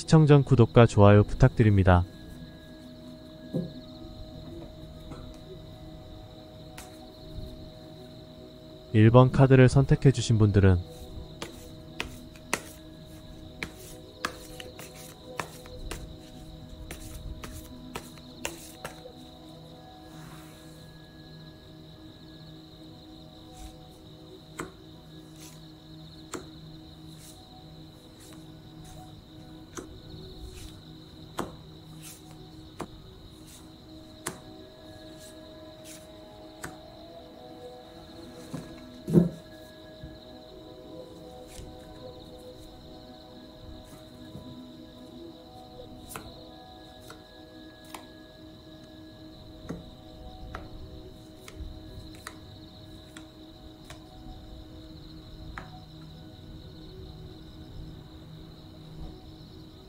시청 전 구독과 좋아요 부탁드립니다. 1번 카드를 선택해주신 분들은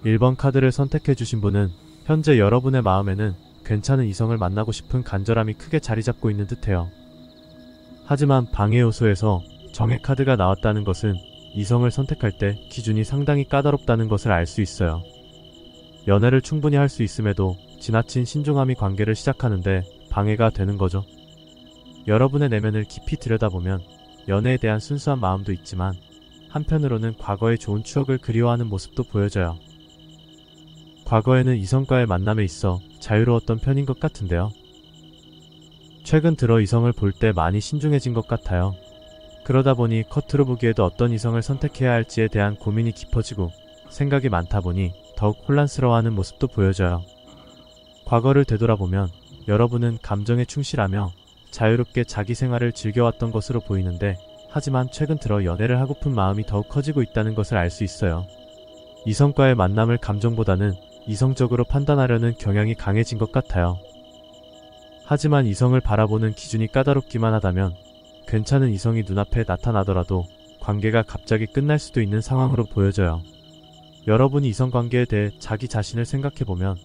1번 카드를 선택해주신 분은 현재 여러분의 마음에는 괜찮은 이성을 만나고 싶은 간절함이 크게 자리잡고 있는 듯해요. 하지만 방해 요소에서 정의 카드가 나왔다는 것은 이성을 선택할 때 기준이 상당히 까다롭다는 것을 알 수 있어요. 연애를 충분히 할 수 있음에도 지나친 신중함이 관계를 시작하는데 방해가 되는 거죠. 여러분의 내면을 깊이 들여다보면 연애에 대한 순수한 마음도 있지만 한편으로는 과거의 좋은 추억을 그리워하는 모습도 보여져요. 과거에는 이성과의 만남에 있어 자유로웠던 편인 것 같은데요. 최근 들어 이성을 볼 때 많이 신중해진 것 같아요. 그러다 보니 겉으로 보기에도 어떤 이성을 선택해야 할지에 대한 고민이 깊어지고 생각이 많다 보니 더욱 혼란스러워하는 모습도 보여져요. 과거를 되돌아보면 여러분은 감정에 충실하며 자유롭게 자기 생활을 즐겨왔던 것으로 보이는데 하지만 최근 들어 연애를 하고픈 마음이 더욱 커지고 있다는 것을 알 수 있어요. 이성과의 만남을 감정보다는 이성적으로 판단하려는 경향이 강해진 것 같아요. 하지만 이성을 바라보는 기준이 까다롭기만 하다면 괜찮은 이성이 눈앞에 나타나더라도 관계가 갑자기 끝날 수도 있는 상황으로 보여져요. 여러분이 이성관계에 대해 자기 자신을 생각해보면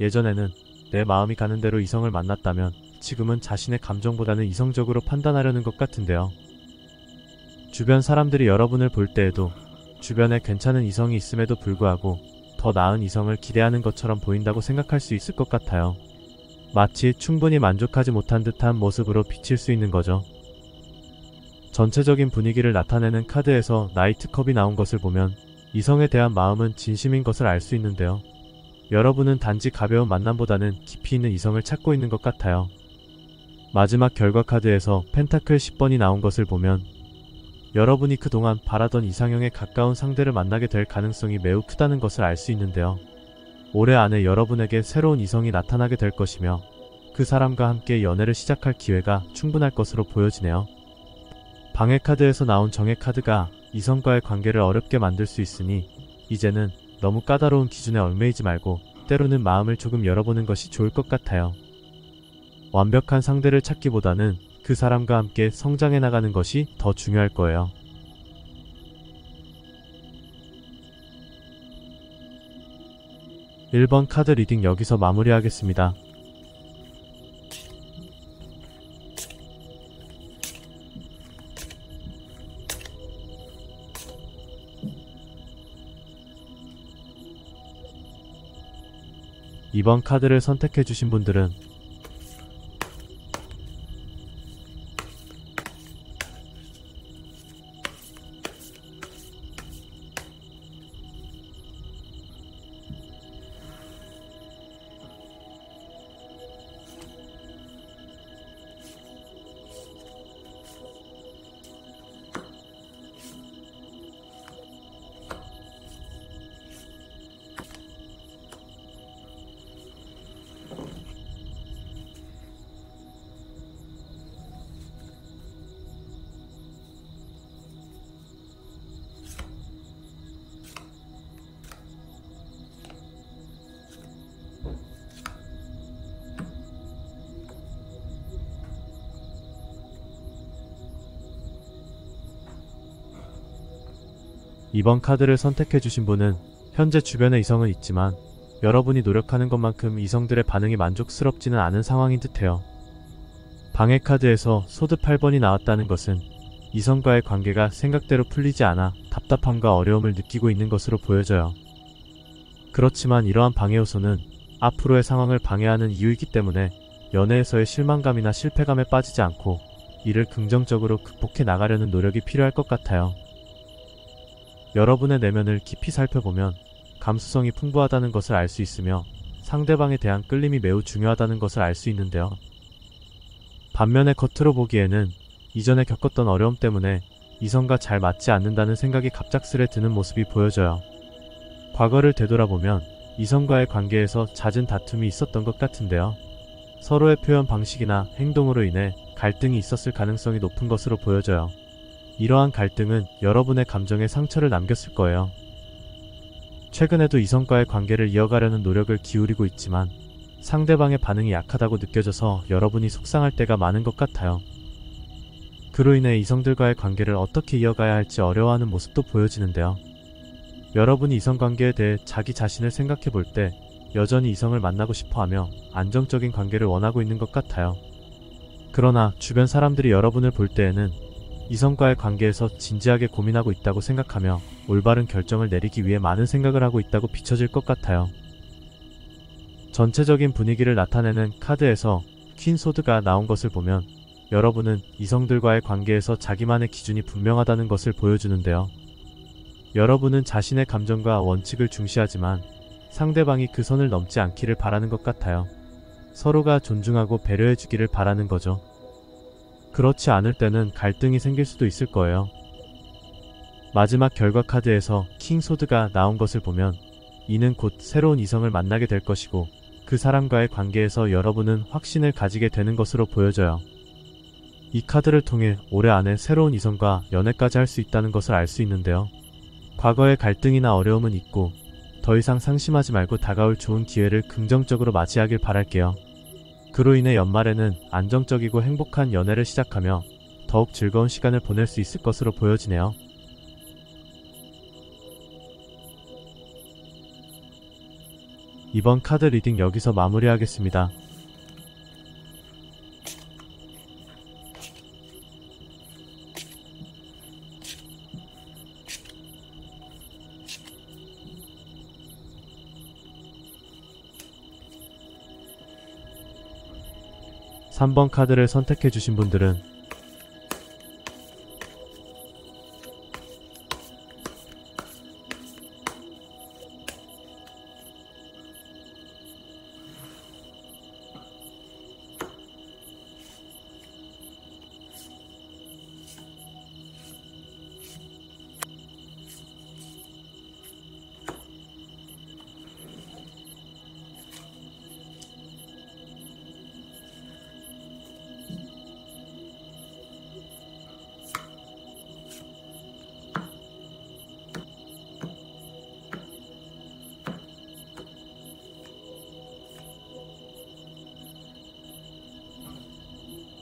예전에는 내 마음이 가는 대로 이성을 만났다면 지금은 자신의 감정보다는 이성적으로 판단하려는 것 같은데요. 주변 사람들이 여러분을 볼 때에도 주변에 괜찮은 이성이 있음에도 불구하고 더 나은 이성을 기대하는 것처럼 보인다고 생각할 수 있을 것 같아요. 마치 충분히 만족하지 못한 듯한 모습으로 비칠 수 있는 거죠. 전체적인 분위기를 나타내는 카드에서 나이트컵이 나온 것을 보면 이성에 대한 마음은 진심인 것을 알 수 있는데요. 여러분은 단지 가벼운 만남보다는 깊이 있는 이성을 찾고 있는 것 같아요. 마지막 결과 카드에서 펜타클 10번이 나온 것을 보면 여러분이 그동안 바라던 이상형에 가까운 상대를 만나게 될 가능성이 매우 크다는 것을 알 수 있는데요. 올해 안에 여러분에게 새로운 이성이 나타나게 될 것이며 그 사람과 함께 연애를 시작할 기회가 충분할 것으로 보여지네요. 방해 카드에서 나온 정의 카드가 이성과의 관계를 어렵게 만들 수 있으니 이제는 너무 까다로운 기준에 얽매이지 말고 때로는 마음을 조금 열어보는 것이 좋을 것 같아요. 완벽한 상대를 찾기보다는 그 사람과 함께 성장해 나가는 것이 더 중요할 거예요. (1번) 카드 리딩 여기서 마무리하겠습니다. (2번) 카드를 선택해주신 분들은 2번 카드를 선택해주신 분은 현재 주변에 이성은 있지만 여러분이 노력하는 것만큼 이성들의 반응이 만족스럽지는 않은 상황인 듯해요. 방해 카드에서 소드 8번이 나왔다는 것은 이성과의 관계가 생각대로 풀리지 않아 답답함과 어려움을 느끼고 있는 것으로 보여져요. 그렇지만 이러한 방해 요소는 앞으로의 상황을 방해하는 이유이기 때문에 연애에서의 실망감이나 실패감에 빠지지 않고 이를 긍정적으로 극복해 나가려는 노력이 필요할 것 같아요. 여러분의 내면을 깊이 살펴보면 감수성이 풍부하다는 것을 알 수 있으며 상대방에 대한 끌림이 매우 중요하다는 것을 알 수 있는데요. 반면에 겉으로 보기에는 이전에 겪었던 어려움 때문에 이성과 잘 맞지 않는다는 생각이 갑작스레 드는 모습이 보여져요. 과거를 되돌아보면 이성과의 관계에서 잦은 다툼이 있었던 것 같은데요. 서로의 표현 방식이나 행동으로 인해 갈등이 있었을 가능성이 높은 것으로 보여져요. 이러한 갈등은 여러분의 감정에 상처를 남겼을 거예요. 최근에도 이성과의 관계를 이어가려는 노력을 기울이고 있지만 상대방의 반응이 약하다고 느껴져서 여러분이 속상할 때가 많은 것 같아요. 그로 인해 이성들과의 관계를 어떻게 이어가야 할지 어려워하는 모습도 보여지는데요. 여러분이 이성관계에 대해 자기 자신을 생각해 볼 때 여전히 이성을 만나고 싶어하며 안정적인 관계를 원하고 있는 것 같아요. 그러나 주변 사람들이 여러분을 볼 때에는 이성과의 관계에서 진지하게 고민하고 있다고 생각하며 올바른 결정을 내리기 위해 많은 생각을 하고 있다고 비춰질 것 같아요. 전체적인 분위기를 나타내는 카드에서 퀸 소드가 나온 것을 보면 여러분은 이성들과의 관계에서 자기만의 기준이 분명하다는 것을 보여주는데요. 여러분은 자신의 감정과 원칙을 중시하지만 상대방이 그 선을 넘지 않기를 바라는 것 같아요. 서로가 존중하고 배려해주기를 바라는 거죠. 그렇지 않을 때는 갈등이 생길 수도 있을 거예요. 마지막 결과 카드에서 킹 소드가 나온 것을 보면 이는 곧 새로운 이성을 만나게 될 것이고 그 사람과의 관계에서 여러분은 확신을 가지게 되는 것으로 보여져요. 이 카드를 통해 올해 안에 새로운 이성과 연애까지 할 수 있다는 것을 알 수 있는데요. 과거의 갈등이나 어려움은 있고 더 이상 상심하지 말고 다가올 좋은 기회를 긍정적으로 맞이하길 바랄게요. 그로 인해 연말에는 안정적이고 행복한 연애를 시작하며 더욱 즐거운 시간을 보낼 수 있을 것으로 보여지네요. 이번 카드 리딩 여기서 마무리하겠습니다. 삼 번 카드를 선택해주신 분들은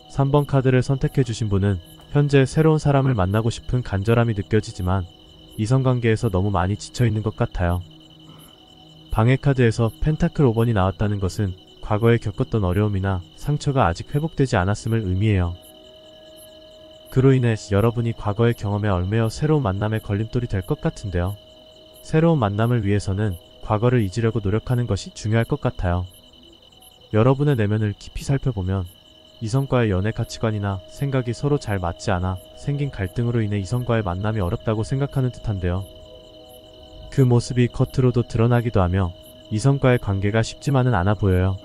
삼 번 카드를 선택해주신 분은 현재 새로운 사람을 만나고 싶은 간절함이 느껴지지만 이성관계에서 너무 많이 지쳐있는 것 같아요. 방해 카드에서 펜타클 5번이 나왔다는 것은 과거에 겪었던 어려움이나 상처가 아직 회복되지 않았음을 의미해요. 그로 인해 여러분이 과거의 경험에 얽매여 새로운 만남에 걸림돌이 될 것 같은데요. 새로운 만남을 위해서는 과거를 잊으려고 노력하는 것이 중요할 것 같아요. 여러분의 내면을 깊이 살펴보면 이성과의 연애 가치관이나 생각이 서로 잘 맞지 않아 생긴 갈등으로 인해 이성과의 만남이 어렵다고 생각하는 듯한데요. 그 모습이 겉으로도 드러나기도 하며 이성과의 관계가 쉽지만은 않아 보여요.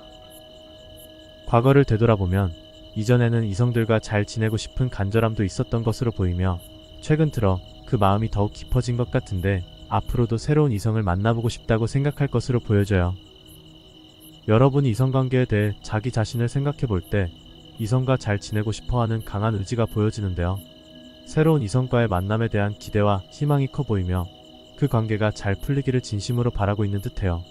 과거를 되돌아보면 이전에는 이성들과 잘 지내고 싶은 간절함도 있었던 것으로 보이며 최근 들어 그 마음이 더욱 깊어진 것 같은데 앞으로도 새로운 이성을 만나보고 싶다고 생각할 것으로 보여져요. 여러분이 이성관계에 대해 자기 자신을 생각해 볼 때 이성과 잘 지내고 싶어하는 강한 의지가 보여지는데요. 새로운 이성과의 만남에 대한 기대와 희망이 커 보이며 그 관계가 잘 풀리기를 진심으로 바라고 있는 듯해요.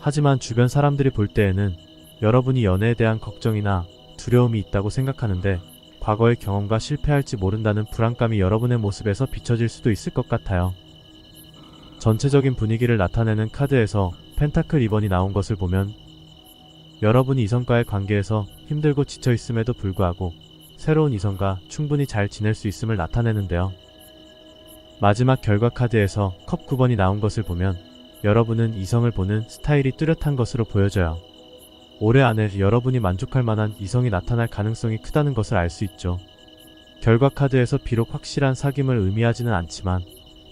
하지만 주변 사람들이 볼 때에는 여러분이 연애에 대한 걱정이나 두려움이 있다고 생각하는데 과거의 경험과 실패할지 모른다는 불안감이 여러분의 모습에서 비춰질 수도 있을 것 같아요. 전체적인 분위기를 나타내는 카드에서 펜타클 2번이 나온 것을 보면 여러분이 이성과의 관계에서 힘들고 지쳐있음에도 불구하고 새로운 이성과 충분히 잘 지낼 수 있음을 나타내는데요. 마지막 결과 카드에서 컵 9번이 나온 것을 보면 여러분은 이성을 보는 스타일이 뚜렷한 것으로 보여져요. 올해 안에 여러분이 만족할 만한 이성이 나타날 가능성이 크다는 것을 알 수 있죠. 결과 카드에서 비록 확실한 사귐을 의미하지는 않지만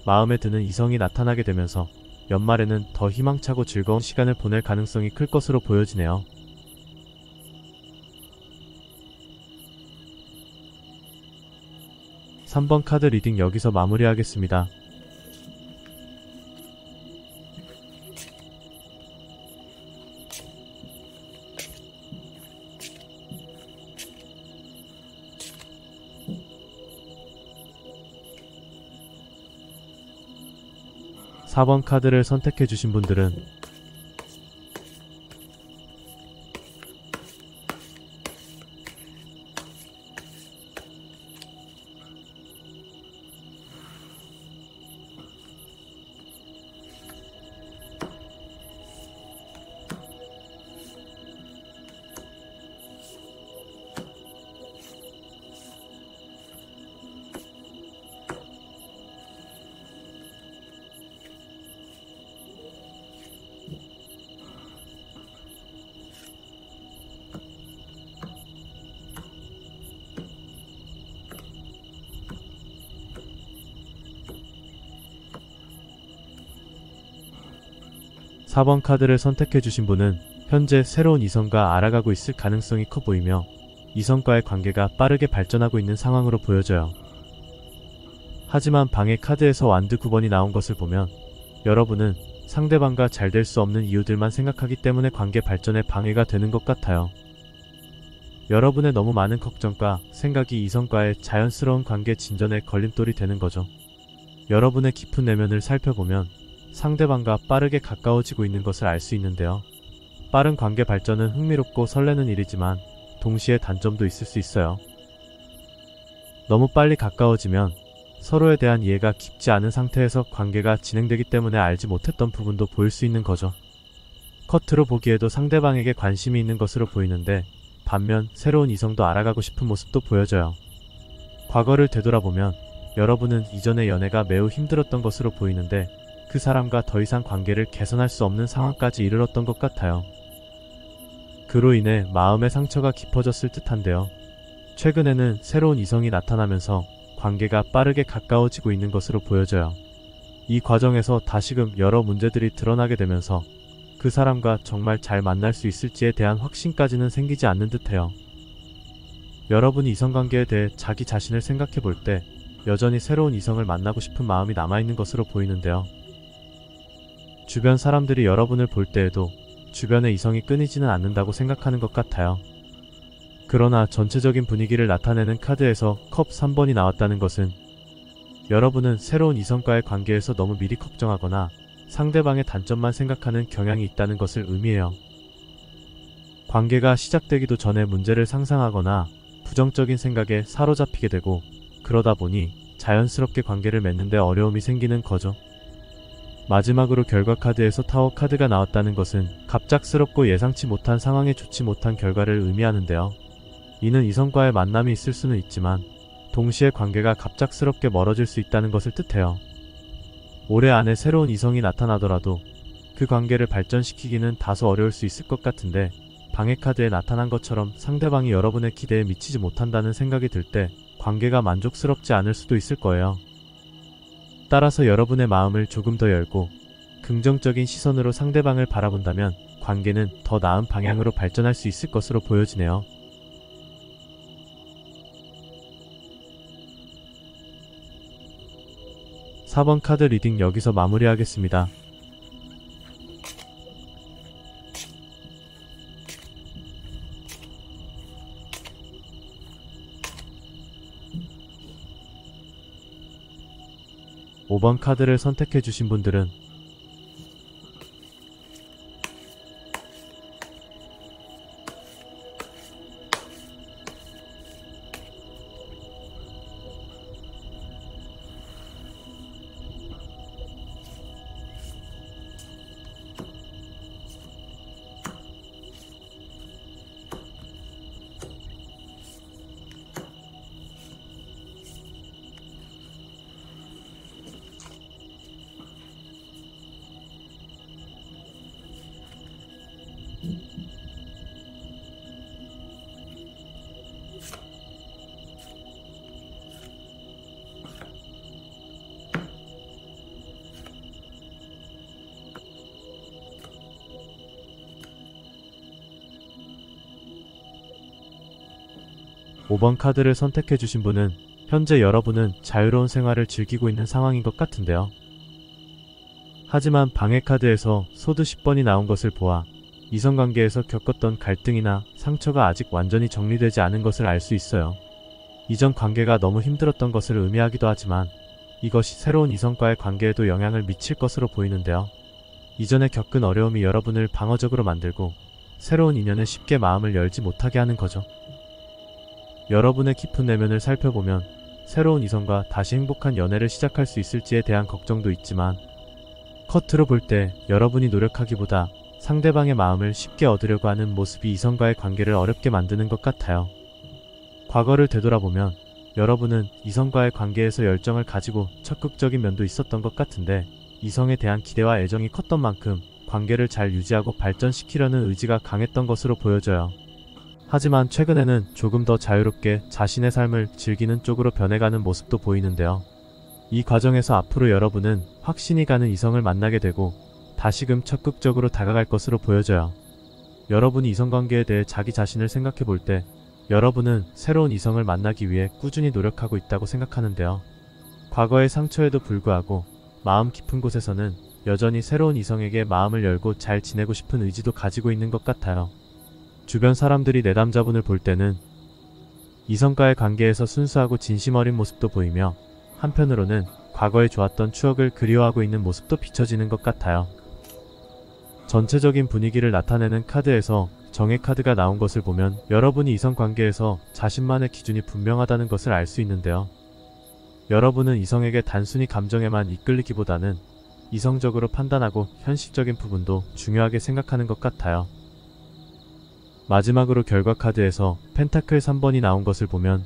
마음에 드는 이성이 나타나게 되면서 연말에는 더 희망차고 즐거운 시간을 보낼 가능성이 클 것으로 보여지네요. (3번) 카드 리딩 여기서 마무리하겠습니다. (4번) 카드를 선택해주신 분들은 (4번) 카드를 선택해주신 분은 현재 새로운 이성과 알아가고 있을 가능성이 커 보이며 이성과의 관계가 빠르게 발전하고 있는 상황으로 보여져요. 하지만 방해 카드에서 완드 9번이 나온 것을 보면 여러분은 상대방과 잘 될 수 없는 이유들만 생각하기 때문에 관계 발전에 방해가 되는 것 같아요. 여러분의 너무 많은 걱정과 생각이 이성과의 자연스러운 관계 진전에 걸림돌이 되는 거죠. 여러분의 깊은 내면을 살펴보면 상대방과 빠르게 가까워지고 있는 것을 알 수 있는데요. 빠른 관계 발전은 흥미롭고 설레는 일이지만 동시에 단점도 있을 수 있어요. 너무 빨리 가까워지면 서로에 대한 이해가 깊지 않은 상태에서 관계가 진행되기 때문에 알지 못했던 부분도 보일 수 있는 거죠. 겉으로 보기에도 상대방에게 관심이 있는 것으로 보이는데 반면 새로운 이성도 알아가고 싶은 모습도 보여져요. 과거를 되돌아보면 여러분은 이전의 연애가 매우 힘들었던 것으로 보이는데 그 사람과 더 이상 관계를 개선할 수 없는 상황까지 이르렀던 것 같아요. 그로 인해 마음의 상처가 깊어졌을 듯한데요. 최근에는 새로운 이성이 나타나면서 관계가 빠르게 가까워지고 있는 것으로 보여져요. 이 과정에서 다시금 여러 문제들이 드러나게 되면서 그 사람과 정말 잘 만날 수 있을지에 대한 확신까지는 생기지 않는 듯해요. 여러분이 이성관계에 대해 자기 자신을 생각해 볼 때 여전히 새로운 이성을 만나고 싶은 마음이 남아있는 것으로 보이는데요. 주변 사람들이 여러분을 볼 때에도 주변의 이성이 끊이지는 않는다고 생각하는 것 같아요. 그러나 전체적인 분위기를 나타내는 카드에서 컵 3번이 나왔다는 것은 여러분은 새로운 이성과의 관계에서 너무 미리 걱정하거나 상대방의 단점만 생각하는 경향이 있다는 것을 의미해요. 관계가 시작되기도 전에 문제를 상상하거나 부정적인 생각에 사로잡히게 되고 그러다 보니 자연스럽게 관계를 맺는데 어려움이 생기는 거죠. 마지막으로 결과 카드에서 타워 카드가 나왔다는 것은 갑작스럽고 예상치 못한 상황에 좋지 못한 결과를 의미하는데요. 이는 이성과의 만남이 있을 수는 있지만 동시에 관계가 갑작스럽게 멀어질 수 있다는 것을 뜻해요. 올해 안에 새로운 이성이 나타나더라도 그 관계를 발전시키기는 다소 어려울 수 있을 것 같은데 방해 카드에 나타난 것처럼 상대방이 여러분의 기대에 미치지 못한다는 생각이 들 때 관계가 만족스럽지 않을 수도 있을 거예요. 따라서 여러분의 마음을 조금 더 열고 긍정적인 시선으로 상대방을 바라본다면 관계는 더 나은 방향으로 발전할 수 있을 것으로 보여지네요. (4번) 카드 리딩 여기서 마무리하겠습니다. (5번) 카드를 선택해주신 분들은 5번 카드를 선택해주신 분은 현재 여러분은 자유로운 생활을 즐기고 있는 상황인 것 같은데요. 하지만 방해 카드에서 소드 10번이 나온 것을 보아 이성관계에서 겪었던 갈등이나 상처가 아직 완전히 정리되지 않은 것을 알 수 있어요. 이전 관계가 너무 힘들었던 것을 의미하기도 하지만 이것이 새로운 이성과의 관계에도 영향을 미칠 것으로 보이는데요. 이전에 겪은 어려움이 여러분을 방어적으로 만들고 새로운 인연에 쉽게 마음을 열지 못하게 하는 거죠. 여러분의 깊은 내면을 살펴보면 새로운 이성과 다시 행복한 연애를 시작할 수 있을지에 대한 걱정도 있지만 겉으로 볼 때 여러분이 노력하기보다 상대방의 마음을 쉽게 얻으려고 하는 모습이 이성과의 관계를 어렵게 만드는 것 같아요. 과거를 되돌아보면 여러분은 이성과의 관계에서 열정을 가지고 적극적인 면도 있었던 것 같은데 이성에 대한 기대와 애정이 컸던 만큼 관계를 잘 유지하고 발전시키려는 의지가 강했던 것으로 보여져요. 하지만 최근에는 조금 더 자유롭게 자신의 삶을 즐기는 쪽으로 변해가는 모습도 보이는데요. 이 과정에서 앞으로 여러분은 확신이 가는 이성을 만나게 되고 다시금 적극적으로 다가갈 것으로 보여져요. 여러분이 이성관계에 대해 자기 자신을 생각해 볼 때 여러분은 새로운 이성을 만나기 위해 꾸준히 노력하고 있다고 생각하는데요. 과거의 상처에도 불구하고 마음 깊은 곳에서는 여전히 새로운 이성에게 마음을 열고 잘 지내고 싶은 의지도 가지고 있는 것 같아요. 주변 사람들이 내담자분을 볼 때는 이성과의 관계에서 순수하고 진심 어린 모습도 보이며 한편으로는 과거에 좋았던 추억을 그리워하고 있는 모습도 비춰지는 것 같아요. 전체적인 분위기를 나타내는 카드에서 정의 카드가 나온 것을 보면 여러분이 이성관계에서 자신만의 기준이 분명하다는 것을 알 수 있는데요. 여러분은 이성에게 단순히 감정에만 이끌리기보다는 이성적으로 판단하고 현실적인 부분도 중요하게 생각하는 것 같아요. 마지막으로 결과 카드에서 펜타클 3번이 나온 것을 보면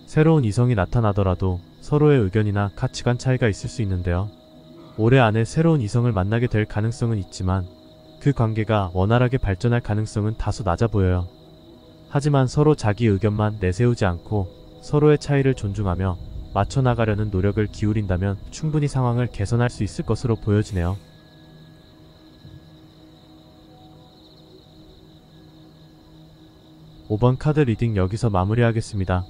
새로운 이성이 나타나더라도 서로의 의견이나 가치관 차이가 있을 수 있는데요. 올해 안에 새로운 이성을 만나게 될 가능성은 있지만 그 관계가 원활하게 발전할 가능성은 다소 낮아 보여요. 하지만 서로 자기 의견만 내세우지 않고 서로의 차이를 존중하며 맞춰 나가려는 노력을 기울인다면 충분히 상황을 개선할 수 있을 것으로 보여지네요. (5번) 카드 리딩 여기서 마무리하겠습니다.